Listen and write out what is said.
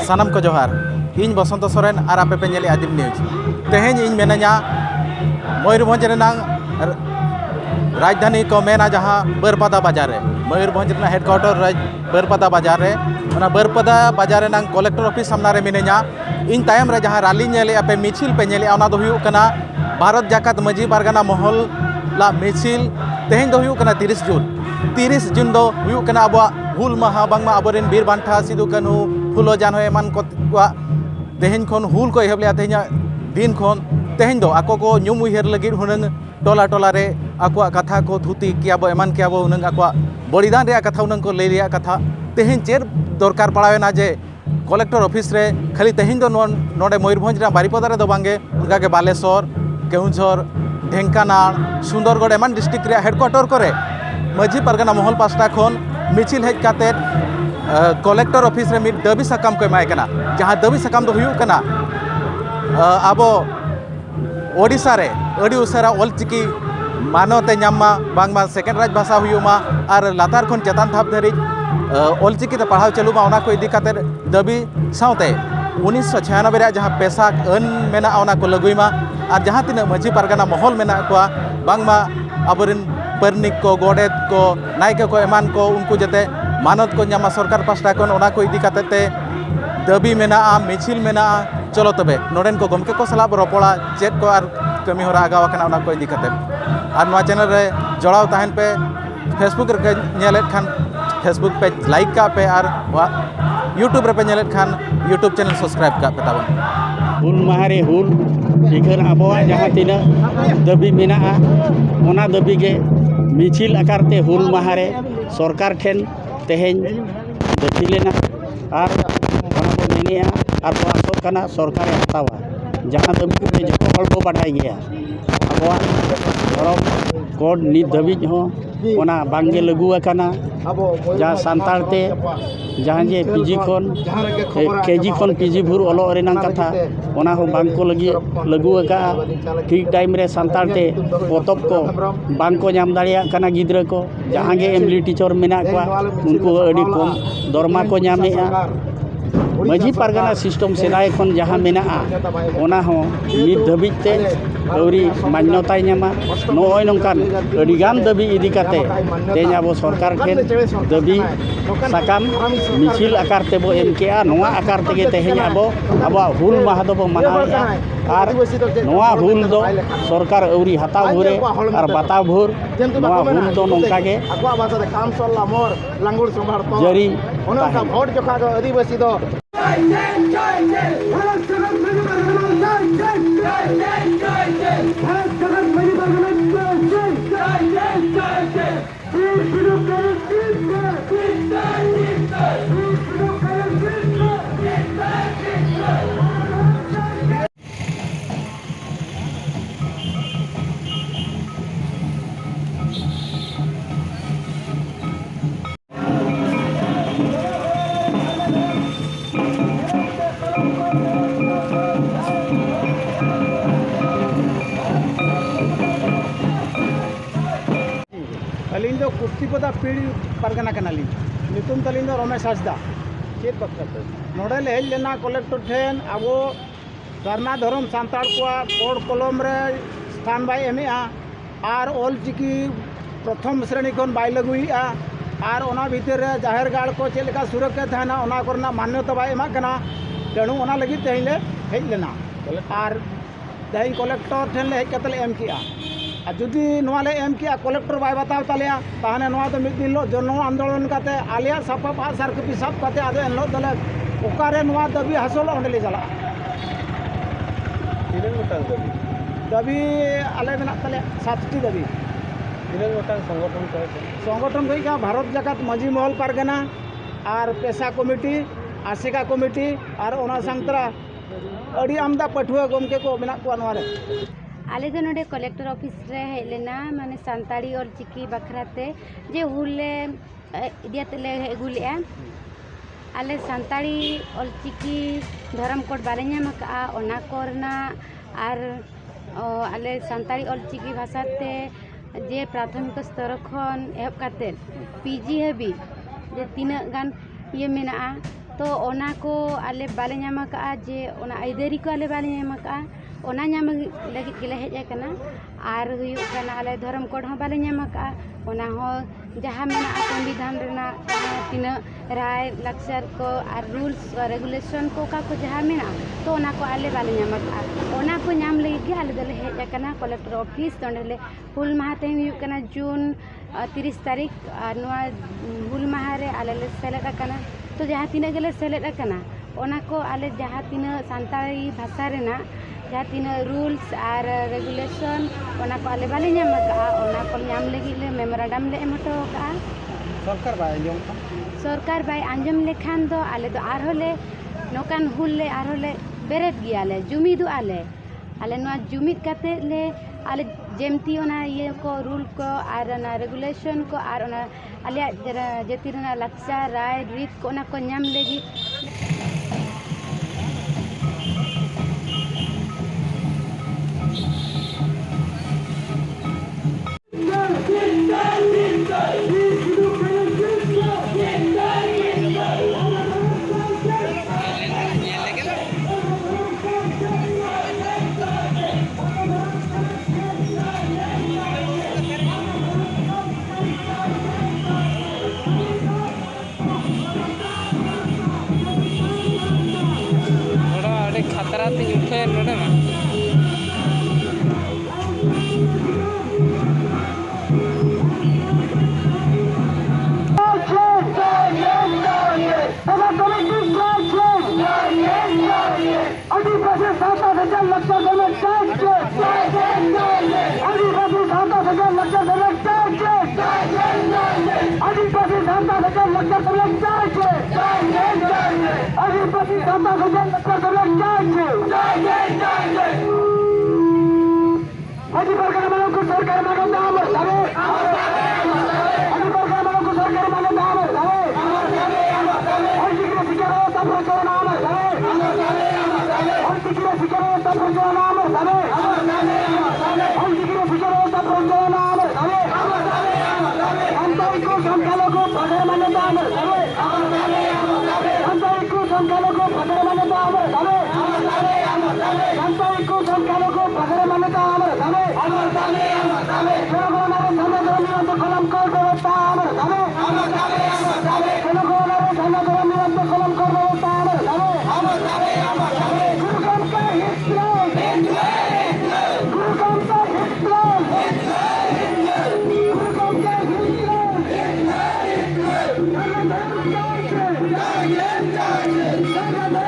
सानम को जोहार इन बसंत सोरेन और आपे पे नेले आदिम न्यूज तेहें इन मेनाया मयूरभंज रेनांग राजधानी को मेना जहाँ बरपदा बाजार रे मयूरभंज रेना हेडक्वार्टर बरपदा बाजार रे ओना बरपदा बाजार रेनांग कलेक्टर ऑफिस सामना रे मिनेया इन तायम रे जहाँ रैली नेले आपे मिছিল पे नेले ओना दो हुयु कना भारत जाकात माजी पारगाना महल ला मिছিল तेहें दो हुयु कना 30 जून दो हुयु कना अबवा हुल माहा बांगमा अबरेन बीर बांठा सिदु कान्हू फुलो जानो एमान को तेहें खन हुल को एहब ले तेहें दिन खन तेहें दो आको को ᱧᱩᱢ उयहर लगिर हुनंग टोला टोला रे आको कथा को थुती कियाबो एमान कियाबो हुनंग आको बलिदान रे कथा हुनंग को ले रिया कथा तेहें चेर दरकार पड़ावेना जे कलेक्टर ऑफिस रे खाली तेहें दो नोडे मयूरभंज रे बारिपदा रे दो बांगे उनका के बालेश्वर केउंझर ढेंकानाल सुंदरगढ़ एमान डिस्ट्रिक्ट रे हेडक्वार्टर करे माजी पारगाना महल पास्टा खन मिছিল हेज काते कलेक्टर ऑफिस रे मिड दाबी साकाम को एमाय कना जहाँ दाबी साकाम दो हुयु कना आबो ओडिशा रे अड़ी उसारा ऑलचिकी मानवते ᱧᱟᱢ बांगमा सेकेंड राज भाषा हुयुमा और लातार खन चेतान थाप धरी ऑलचिकी ते पढ़ाव चलुमा ओना को इदी काते दाबी साउते 1996 रे जहाँ पेशा अन मेना ओना को लगुइमा और जहाँ तीन माजी पारगाना महल मेना को बांगमा अबरिन परनिक को गोडेत को नायक को एमान को उनको जते मानत को ᱧᱟᱢᱟ सरकार पास्टा खन ओना को इदी काते ते दाबी मेना मिছিল मेना चलो तबे नोडेन को गमके को सलाब रोपड़ा चेक को और कमी होरा आगाव कना ओना को इदी काते और नवा चैनल रे जोड़ाव तहन पे फेसबुक रे नेलेत खान फेसबुक पे लाइक का पे और यूट्यूब रे पे नेलेत खान यूट्यूब चैनल सब्सक्राइब का पे ताबन हुल माहारे हुल इखन आबोआ जहाँ तीना दाबी मेना ओना दाबी गे मिছিল आकारते हुल माहारे सरकार ठेन तेहें दाबी लेना और मेनिया और आसोग कना सरकार हतावा जहाँ दाबी पे जो हल को बढ़ाई गया आबोआ धरम कोड नित धाबिज हो ओना बांगे लगु आकाना जहाँ सानताड़ते जहाँ जे पीजी खन केजी खन पीजी भूर ओलो रेनांग कथा ओना हो बांग को लगी लगु आका ठीक टाइम रे सानताड़ते पोतब को बांग को ᱧᱟᱢ दाड़िया कना गिद्रा को जहाँ गे एमली टीचर मेना को उनको अड़ी कम दरमा को ᱧᱟᱢᱮᱜᱼᱟ माजी पारगाना सिस्टम सेदाय खन जहाँ मेना ओना हो नित धाबिजते अवरी मान्यताय ᱧᱟᱢᱟ नोय नोंकान अडिगान दाबी इदी काते तेज आबो सरकार ठेन दाबी साकाम मिছিল आकार तेबो एम केआ नोआ आकार तेगे तेहें आबो हुल माहा दो मनावेआ और नोआ हुल दो सरकार अवरी हताव भुरे और बताव भुर नोआ हुल दो नोंका गे जरी भोट जोखा दो आदिवासी दो अलिंग दो कुफ्तीपदा पीढ़ी पारगाना कनाली नितुम तलिंग दो रमेश हांसदा चेत बखत नोडे ले हेज लेना कलेक्टर ठेन आबो धरना धरम सानताड़ को कोड कलम रे स्थान बाय एमेआ और ऑलचिकी प्रथम श्रेणी खन बाय लगुईआ और ओना भीतर रे जाहेर गाड़ को चेक लेका सुरक्षा थाना ओना करना मान्यता बाय एमा कना तेणु ओना लगी तेज ले हेज लेना और तेज कलेक्टर ठेन ले हेज कतले एम किया जुदी नोवाले एम किया कलेक्टर बाय बताव तालिया ताहने नोवा तो मिद दिन लो जन आंदोलन काते आलिया सापा सार कपि साप काते आदो एन लो दले ओकारे नोवा दाबी हासल ओंडे ले चला तीन गोटांग दाबी आले मेना ताले 7टी दाबी तीन गोटांग संगठन कई का भारत जाकात माजी महल पारगाना और पेशा कमिटी आशिका कमिटी और ओना संतरा ᱟᱹᱰᱤ ᱟᱢᱫᱟ ᱯᱟᱹᱴᱷᱩᱣᱟᱹ ᱜᱚᱢᱠᱮ ᱠᱚ ᱢᱮᱱᱟᱜ ᱠᱚᱣᱟ ᱱᱚᱣᱟ ᱨᱮ आले दो नोडे कलेक्टर ऑफिस रे हेज लेना माने सानताड़ी और चिकी बखराते जे हुले इदियाते ले हेगुलिया आले सानताड़ी और चिकी धर्म कोड बाले ᱧᱟᱢ ᱠᱟᱜᱼᱟ ᱚᱱᱟ ᱠᱚᱨᱮᱱᱟ ᱟᱨ आले सानताड़ी और चिकी भाषाते जे प्राथमिक स्तर खन एहब काते पीजी हाबी जे तीना गान ये मेना तो ओना को आले बाले ᱧᱟᱢ ᱠᱟᱜᱼᱟ जे ओना आइदारी को आले बाले ᱧᱟᱢ ᱠᱟᱜᱼᱟ ओना ᱧᱟᱢ लगित ᱜᱮᱞᱮ ᱦᱮᱡ ᱟᱠᱟᱱᱟ ᱟᱨ ᱦᱩᱭᱩᱜ ᱠᱟᱱᱟ ᱟᱞᱮ ᱫᱷᱚᱨᱚᱢ ᱠᱳᱰ ᱦᱚᱸ ᱵᱟᱞᱮ ᱧᱟᱢ ᱠᱟᱜᱼᱟ ᱚᱱᱟ ᱦᱚᱸ ᱡᱟᱦᱟᱸ ᱢᱮᱱᱟᱜᱼᱟ ᱥᱚᱝᱵᱤᱫᱷᱟᱱ ᱨᱮᱱᱟᱜ ᱛᱤᱱᱟᱹᱜ ᱨᱟᱭ ᱞᱟᱠᱪᱟᱨ ᱠᱚ ᱟᱨ ᱨᱩᱞᱥ ᱨᱮᱜᱩᱞᱮᱥᱚᱱ ᱠᱚ ᱚᱠᱟ ᱠᱚ ᱡᱟᱦᱟᱸ ᱢᱮᱱᱟᱜᱼᱟ ᱛᱚ ᱚᱱᱟ ᱠᱚ ᱟᱞᱮ ᱵᱟᱞᱮ ᱧᱟᱢ ᱠᱟᱜᱼᱟ ᱚᱱᱟ ᱠᱚ ᱧᱟᱢ ᱞᱟᱹᱜᱤᱫ ᱜᱮ ᱟᱞᱮ ᱫᱚᱞᱮ ᱦᱮᱡ ᱟᱠᱟᱱᱟ ᱠᱚᱞᱮᱠᱴᱚᱨ ᱚᱯᱷᱤᱥ ᱚᱸᱰᱮ ᱞᱮ ᱦᱩᱞ ᱢᱟᱦᱟ ᱛᱮᱦᱮᱧ ᱦᱩᱭᱩᱜ ᱠᱟᱱᱟ ᱡᱩᱱ 30 ᱛᱟᱹᱨᱤᱠᱷ ᱟᱨ ᱱᱚᱣᱟ ᱦᱩᱞ ᱢᱟᱦᱟ ᱨᱮ ᱟᱞᱮ ᱞᱮ ᱥᱮᱞᱮᱫ ᱟᱠᱟᱱᱟ तो जहाँ तीना गेले सेलेद अकना ओना को आले जहाँ तीना सानताड़ी भाषा रेना जहाँ तीना रूल्स और रेगुलेशन ओना को आले बाले ᱧᱟᱢ ᱠᱟᱜᱼᱟ ओना को ᱧᱟᱢ ᱞᱟᱹᱜᱤᱫ ᱞᱮ मेमोरेंडम ले एम हटो कगᱼᱟ सरकार बाय आंजम लेखान दो आले दो आरहोले नोकान हुल ले आरहोले बेरेद गियाले जुमिदु आले आले नोआ जुमिद काते ले आले जेमती ओना ये को रूल को और ना रेगुलेशन को और ओना आले जेती रेना लक्ष्य राय रीत को ओना को ᱧᱟᱢ लगी खतरा तीन उठे नोडे मा Yeah.